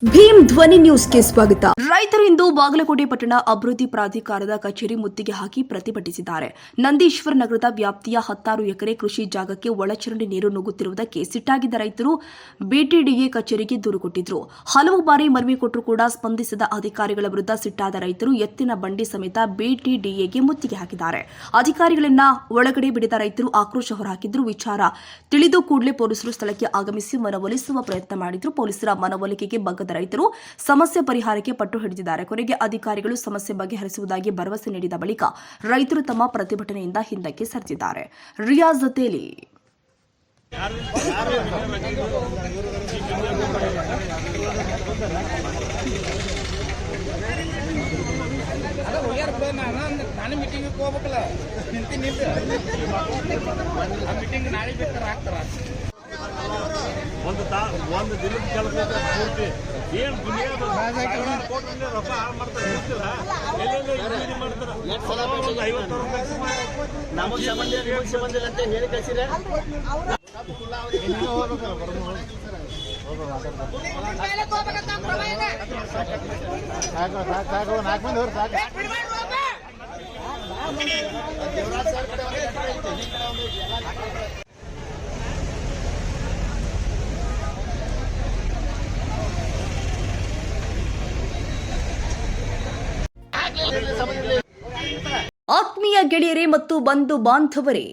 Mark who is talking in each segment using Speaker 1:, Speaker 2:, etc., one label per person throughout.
Speaker 1: ಭೀಮ್ ಧ್ವನಿ ನ್ಯೂಸ್ಗೆ ಸ್ವಾಗತ. ರೈತರು ಇಂದು ಬಾಗಲಕೋಟೆ ಪಟ್ಟಣ ಅಭಿವೃದ್ಧಿ ಪ್ರಾಧಿಕಾರದ ಕಚೇರಿ ಮುತ್ತಿಗೆ ಹಾಕಿ ಪ್ರತಿಭಟಿಸಿದ್ದಾರೆ. ನಂದೀಶ್ವರ ನಗರದ ವ್ಯಾಪ್ತಿಯ 16 ಎಕರೆ ಕೃಷಿ ಜಾಗಕ್ಕೆ ಒಳಚರಂಡಿ ನೀರು ನುಗ್ಗುತ್ತಿರುವುದಕ್ಕೆ ಸಿಟ್ಟಾಗಿದ್ದ ರೈತರು ಬಿಟಿಡಿಎ ಕಚೇರಿಗೆ ದೂರು ಕೊಟ್ಟಿದ್ರು. ಹಲವು ಬಾರಿ ಮನವಿ ಕೊಟ್ಟರೂ ಕೂಡ ಸ್ಪಂದಿಸದ ಅಧಿಕಾರಿಗಳ ವಿರುದ್ಧ ಸಿಟ್ಟಾದ ರೈತರು ಎತ್ತಿನ ಬಂಡಿ ಸಮೇತ ಬಿಟಿಡಿಎಗೆ ಮುತ್ತಿಗೆ ಹಾಕಿದ್ದಾರೆ. ಅಧಿಕಾರಿಗಳನ್ನ ಒಳಗಡೆ ಬಿಡಿದ ರೈತರು ಆಕ್ರೋಶ ಹೊರಹಾಕಿದ್ರು. ವಿಚಾರ ತಿಳಿದು ಕೂಡಲೇ ಪೊಲೀಸರು ಸ್ಥಳಕ್ಕೆ ಆಗಮಿಸಿ ಮನವೊಲಿಸುವ ಪ್ರಯತ್ನ ಮಾಡಿದ್ರು. ಪೊಲೀಸರ ಮನವೊಲಿಕೆಗೆ ಬಗ್ಗದ ರೈತರು ಸಮಸ್ಯೆ ಪರಿಹಾರಕ್ಕೆ ಪಟ್ಟು ಹಿಡಿದಿದ್ದಾರೆ. ಕೊನೆಗೆ ಅಧಿಕಾರಿಗಳು ಸಮಸ್ಯೆ ಬಗೆಹರಿಸುವುದಾಗಿ ಭರವಸೆ ನೀಡಿದ ಬಳಿಕ ರೈತರು ತಮ್ಮ ಪ್ರತಿಭಟನೆಯಿಂದ ಹಿಂದಕ್ಕೆ ಸರಿದಿದ್ದಾರೆ. ರಿಯಾಜ್ ತೇಲಿ
Speaker 2: ನಾನು ಮೀಟಿಂಗ್ ಹೋಗ್ಬೇಕಲ್ಲ ಮೀಟಿಂಗ್ ನಾಳೆ ಬೇಕಾದ್ರೆ ಹಾಕ್ತಾರ ಒಂದು ದಿನದ ಕೆಲಸ ಪೂರ್ತಿ ಏನು ದುನಿಯಾದ ರೊಕ್ಕ ಹಾಳು ಮಾಡ್ತಾರೆ ಗೊತ್ತಿಲ್ಲ. ಎಲ್ಲೆಲ್ಲ ಮಾಡ್ತಾರೆ 50 ನಮಗೆ ಸಂಬಂಧ ಅಂತ ಹೇಳಿ ಕಳಿಸಿದ್ರೆ ಸಾಕು 4 ಮಂದಿ ಅವ್ರು ಸಾಕು.
Speaker 1: ಆತ್ಮೀಯ ಗೆಳೆಯರೇ ಮತ್ತು ಬಂಧು ಬಾಂಧವರೇ,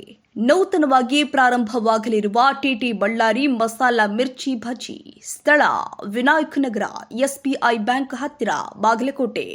Speaker 1: ನೂತನವಾಗಿ ಪ್ರಾರಂಭವಾಗಲಿರುವ ಟಿಟಿ ಬಳ್ಳಾರಿ ಮಸಾಲಾ ಮಿರ್ಚಿ ಭಜಿ ಸ್ಥಳ ವಿನಾಯಕ ನಗರ, ಎಸ್ಬಿಐ ಬ್ಯಾಂಕ್ ಹತ್ತಿರ, ಬಾಗಲಕೋಟೆ.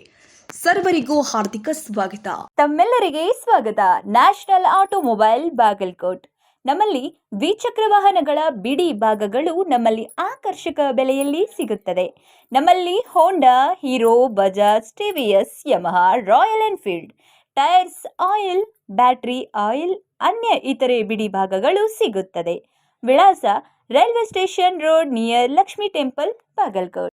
Speaker 1: ಸರ್ವರಿಗೂ ಹಾರ್ದಿಕ ಸ್ವಾಗತ.
Speaker 3: ತಮ್ಮೆಲ್ಲರಿಗೆ ಸ್ವಾಗತ. National automobile Bagalkot. ನಮ್ಮಲ್ಲಿ ದ್ವಿಚಕ್ರ ವಾಹನಗಳ ಬಿಡಿ ಭಾಗಗಳು ನಮ್ಮಲ್ಲಿ ಆಕರ್ಷಕ ಬೆಲೆಯಲ್ಲಿ ಸಿಗುತ್ತದೆ. ನಮ್ಮಲ್ಲಿ Honda, Hero, Bajaj, TVS, Yamaha, Royal Enfield, tyres, oil, battery oil, ಅನ್ಯ ಇತರೆ ಬಿಡಿ ಭಾಗಗಳು ಸಿಗುತ್ತದೆ. ವಿಳಾಸ railway station road near Lakshmi temple, Bagalkot.